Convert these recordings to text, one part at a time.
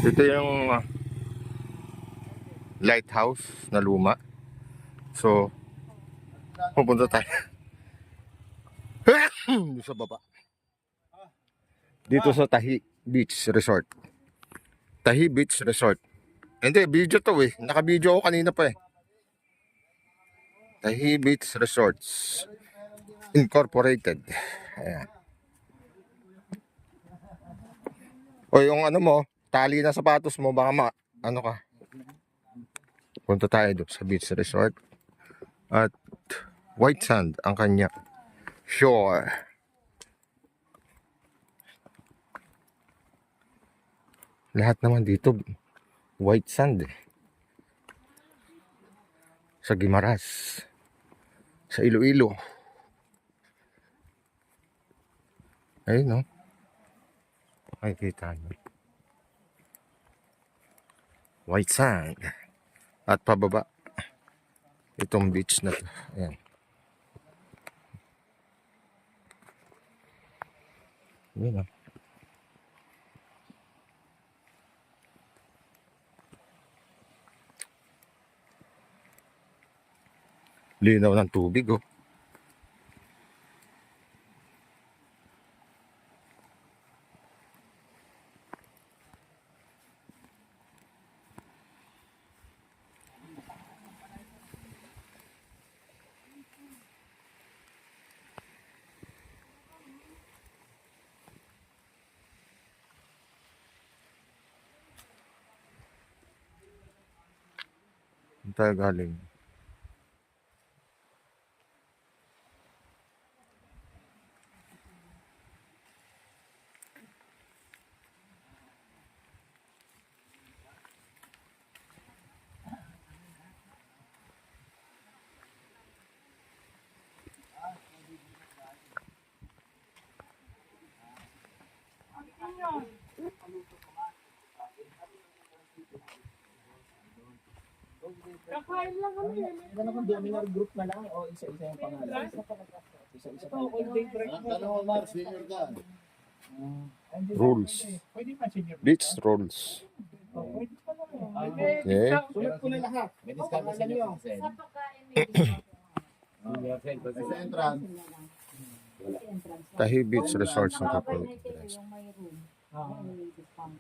Ito yung lighthouse na luma. So, pupunta tayo sa baba. Dito sa Tahi Beach Resort. Tahi Beach Resort. Hindi, video to eh. Naka-video ako kanina pa eh. Tahi Beach Resorts Incorporated. Ayan. O yung ano mo, tali na sapatos mo, baka ano ka. Punta tayo doon sa beach resort. At white sand ang kanya shore. Lahat naman dito white sand eh. Sa Guimaras, sa Iloilo. Ayun no. Makikita nyo. White sand. At pababa itong beach na to. Ayan. Ayan o. Linaw ng tubig oh. Saan tayo galing? Kakain lang kami. Ano kung dominar group na lang o isa-isa yung pangalan? Isa-isa pa lang. Tanong mo, Mark, senior ka. Rules. Pwede pa senior. Beach rules. Pwede pa lang. Okay. Sulat ko na lahat. May discount na senior citizen. Sa pagkain may discount. Senior citizen. Sa entrance. Tahi Beach Resort Sa ng overnight Kapal. yun, yung may room. May discount.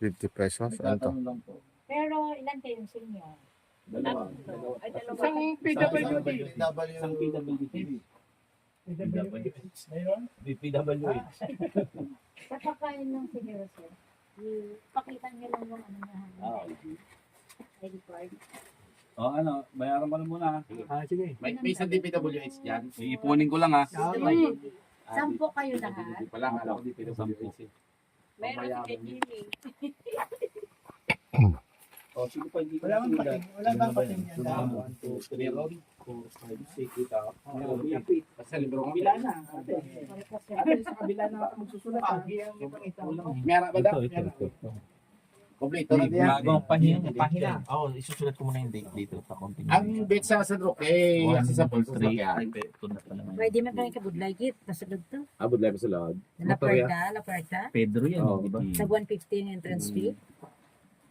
50 pesos. Ano to? Tatanong lang po. Pero ilan kayong senior? Dalawa. Ay, dalawa. Isang PWD. Isang PWD. Mayroon? PWH. Sa pagkain ng senior, sir, pakita niyo lang yung ano na ID card. O ano, bayaran mo na muna. Sige. May isang DPWH dyan. Iipunin ko lang ha. Sampo kayo lahat. Hindi pa lang, alam ko DPWH. Meron si Kajili. O sige pa, hindi ko Wala man pating. Wala ba pating yan? 1, 2, 3, 4, 5, 6, 8, Kasi libro ko. Kabila na. Ate, sa kabila na ako magsusulat. Meron ba daw? Kompleto na diyan. Bagong Pahina. Oo, isusulat ko muna yung date dito sa continue. Ang bet sa Sadrok eh, kasi sa Pulse sa kaya. Pwede mo kami kabudlay git. Nasulod to. Abot lang sa loob. La Puerta. Pedro yan, Oo. di ba? Sa 115 entrance fee.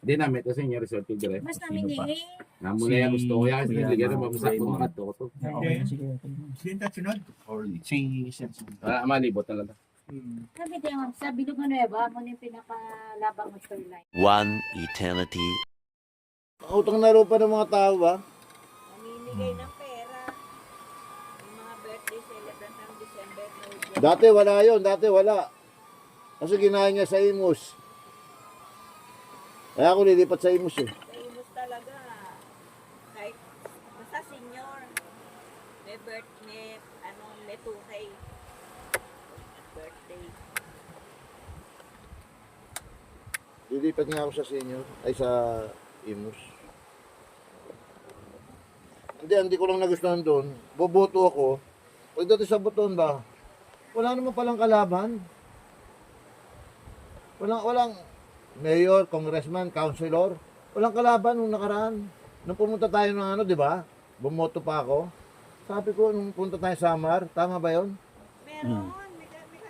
Hindi namin ito sa inyo resort yung dire. Mas namin Sino pa? eh. Namo na yan gusto ko yan. Kasi nagligyan na mamusak ko mga to. Sinta sunod? Wala malibot na lang. Sabi din ako, sa Bilog Nueva, mo yung pinakalabang mo storyline. One eternity. Utang na rin pa ng mga tao ba? Namimigay ng pera. Yung mga birthday celebrant ng December, no? Dati wala yon, dati wala. Kasi ginahin niya sa Imus. Kaya ako lilipat sa Imus eh. Famous talaga. Kahit basta senior. May birthday, may tuhay. Birthday. Lilipat nga ako sa senior, ay sa Imus. Hindi ko lang nagustuhan doon. Boboto ako. Pagdating sa buton ba, wala naman palang kalaban. Walang mayor, congressman, councilor. Walang kalaban nung nakaraan. Nung pumunta tayo ng ano, di ba? Bumoto pa ako. Sabi ko, nung punta tayo sa Samar, tama ba yon? Meron.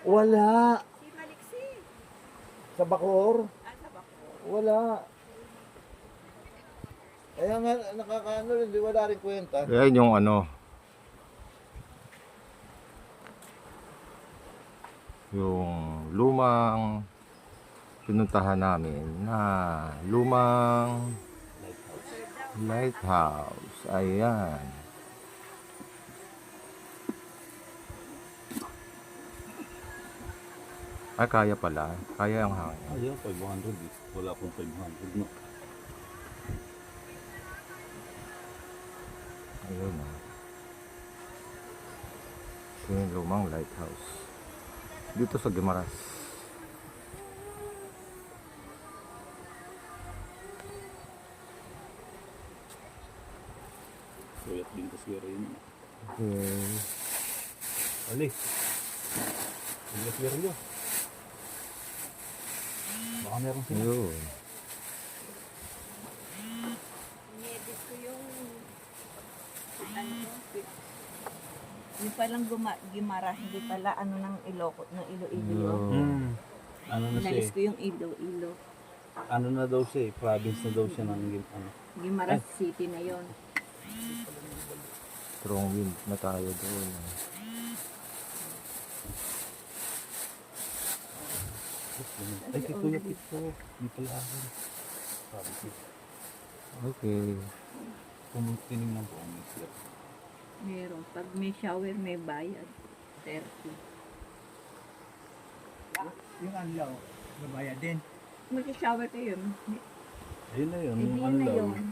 Wala. Si Maliksi. Sa Bacoor. Sa Bacoor. Wala. Kaya nga, nakakaano, hindi wala rin kwenta. Yan yung ano. Yung lumang pinuntahan namin na lumang lighthouse. Ayan. Ay, kaya pala. Kaya ang hangin. Ayaw, 500 eh. Wala pong 500 no. Ayun na. Ito yung lumang lighthouse. Dito sa Guimaras. Kuyat din kaswera yun. Okay. Ali. Ang kaswera nyo. Baka meron sila. Ayun. Inedit ko yung yung palang Gimara, hindi pala ano ng Ilocos, ng Iloilo. Ayun. Ano na siya Inalis eh. ko yung Iloilo. Ano na daw siya eh. Province na daw siya ng ano. Guimaras City na yon. Strong wind na tayo doon. Ay, si Kuya Pito. Di pala ako. Sabi ko. Okay. Kung tinignan po ang mister. Meron. Pag may shower, may bayad. 30. Yung anlaw, babaya din. Mag-shower kayo. Ayun na yun. Hindi Ano na daw. yun.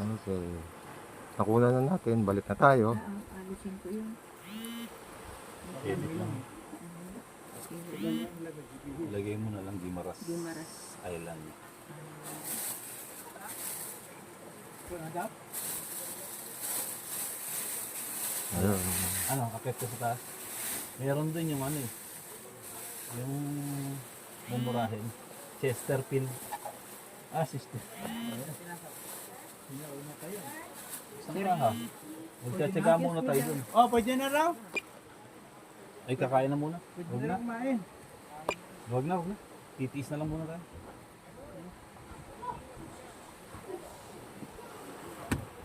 Okay. Nakuna na natin. Balik na tayo. Alisin ko yun. Edit lang. Okay. Ilagay mo na lang Guimaras Guimaras. Island. Ayun. Ano, akit ko sa taas. Meron din yung ano eh. Yung mumurahin. Chesterfield. Ah, sister. Saan ha? Magtsatsaga muna tayo dun. Oh, pwede na raw. Ay, kakain na muna. Pwede Huwag na na. raw kumain. Huwag na, huwag na. Titiis na lang muna tayo.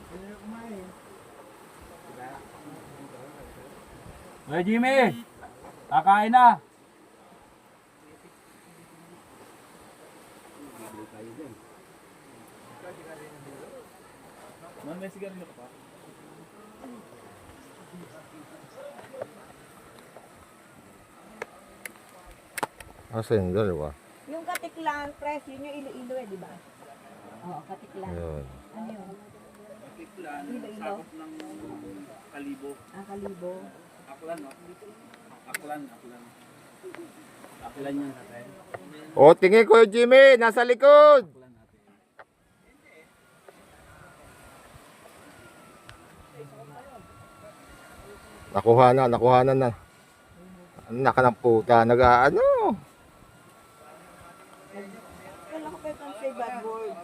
Pwede na kumain. Hey Jimmy! Kakain na! Man, may sigarilyo ka pa? Asa yung dalawa? Yung Katiklan, press, yun yung Iloilo eh, di ba? Oo, Katiklan. Ayun. Ano yun? Katiklan, Iloilo. sakop ng Kalibo. Kalibo. Aklan, no? Aklan. Aklan yan natin. O, tingin ko yung Jimmy. Nasa likod. Aklan natin. Nakuha na. Naka ng puta. Nag-ano. Wala ko pa itong say bad word.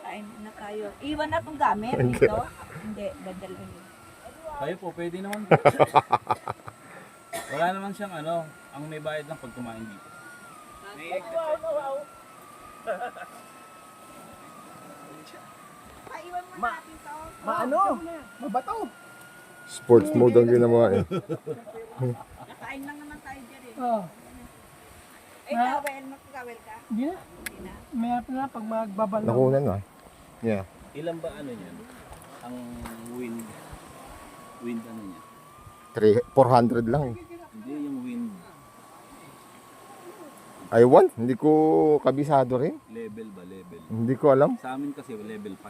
Kain na tayo. Iwan na itong gamit dito? Hindi, dadalhin yun. Kayo po, pwede naman. Wala naman siyang ano, ang may bayad lang pag kumain dito. Paiwan mo natin to. Maano? Mabato. Sports mode ang ginawa eh. Kain lang naman tayo dyan eh. Oh, Ay, tawel. Magkakawel ka? hindi na. May na pag magbabalaw. Nakuna na. Yeah. Ilan ba ano niyan? Ang wind ano niya? 400 lang. Hindi yung wind I want. Hindi ko kabisado rin. level ba level? Hindi ko alam. Sa amin kasi level 5.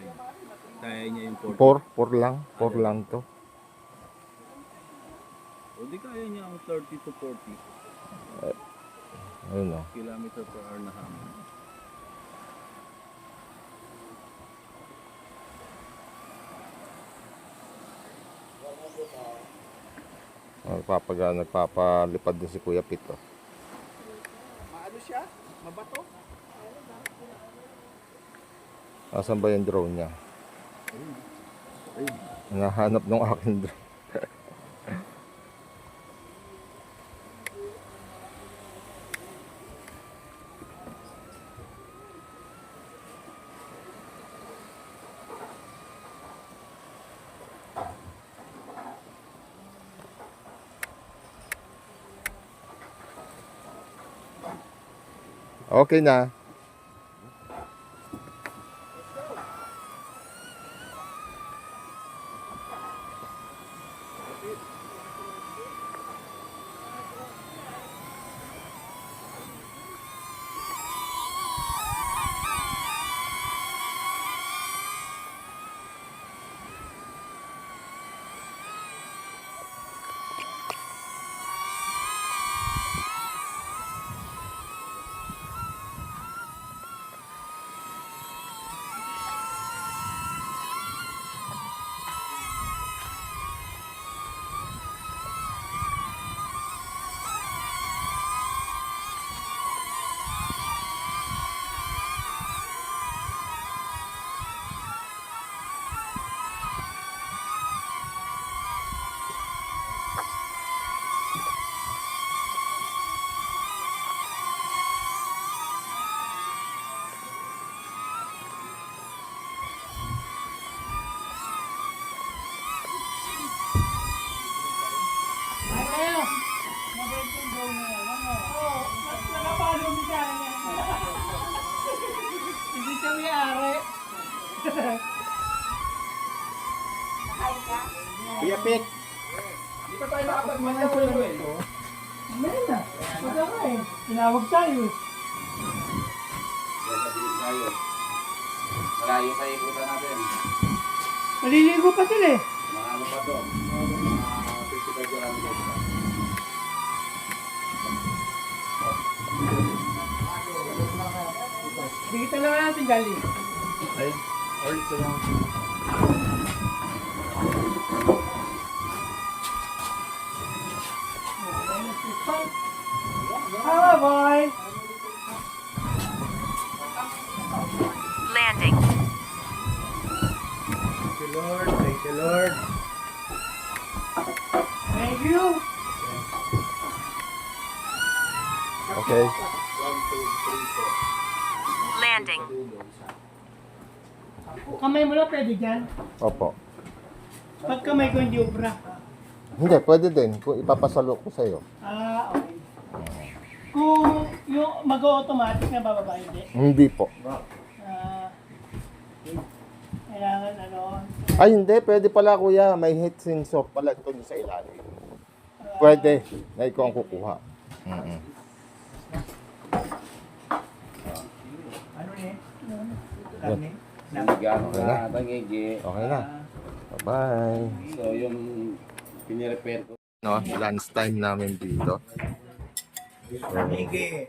Kaya niya yung 40. 4 lang. 4 lang to. O di kaya niya ang 30 to 40 Ayun o. kilometer per hour na hamon. Nagpapalipad din si Kuya Pito. Maano siya? Mabato? Asan ba yung drone niya? Nahanap ng aking drone. Okay na. Hindi kami ari. Kuya Pit. Di pa tayo nakapagmanaw ko lang ito. Meron na. Wala ka eh. Tinawag tayo eh. Tayo. Malayo pa ikutan natin. Maliligo pa sila eh. Mga ano pa to? Mga 55 kilometers pa. Dikita na nga natin gali. Ay, or ito lang. Ah, boy! Landing. Thank you, Lord. Thank you, Lord. Thank you. Okay. Landing. Kamay mo lang pwede dyan. Opo. Pag kamay ko hindi ubra. Hindi, pwede din. Kung ipapasalo ko sa'yo. Ah, okay. Kung yung mag-automatic na bababa, hindi. Hindi po. Ah, kailangan ano. Ay, hindi. Pwede pala, kuya. May heat sensor pala ito sa ilalim. Pwede. Na ikaw ang kukuha. Mm-mm. Ano eh? Yan. Nagano Okay na. na, tangigi. Okay na. Bye-bye. So, yung pinirepair ko. No, lunch time namin dito. So, may pangigit.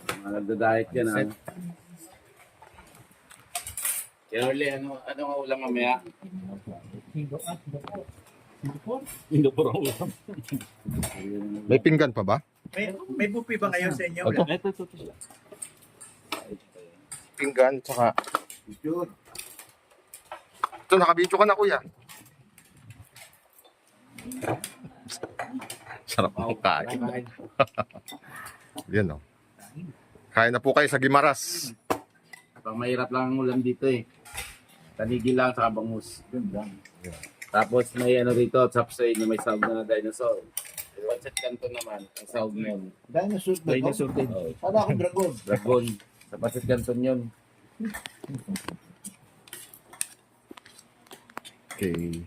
Mga nagda-diet yan, ha? Kaya uli, ano ang ulam mamaya? Hindi po raw ulam. May pinggan pa ba? May buffet ba ngayon sa inyo? Ito. Ito. Pinggan, tsaka... Ito, nakabidyo ka na, kuya. Sarap ng kain. Yan, o. Kain na po kayo sa Gimaras. Pang mahirap lang ang ulam dito, eh. Tanigi lang sa bangus. Tapos may ano rito, chapsoy na may sahog na dinosaur. Pancit Canton naman, ang sahog nun. Dinosaur ba ito? Dinosaur din. Oh, Para akong dragon. dragon. Sa Pancit Canton yun. Okay.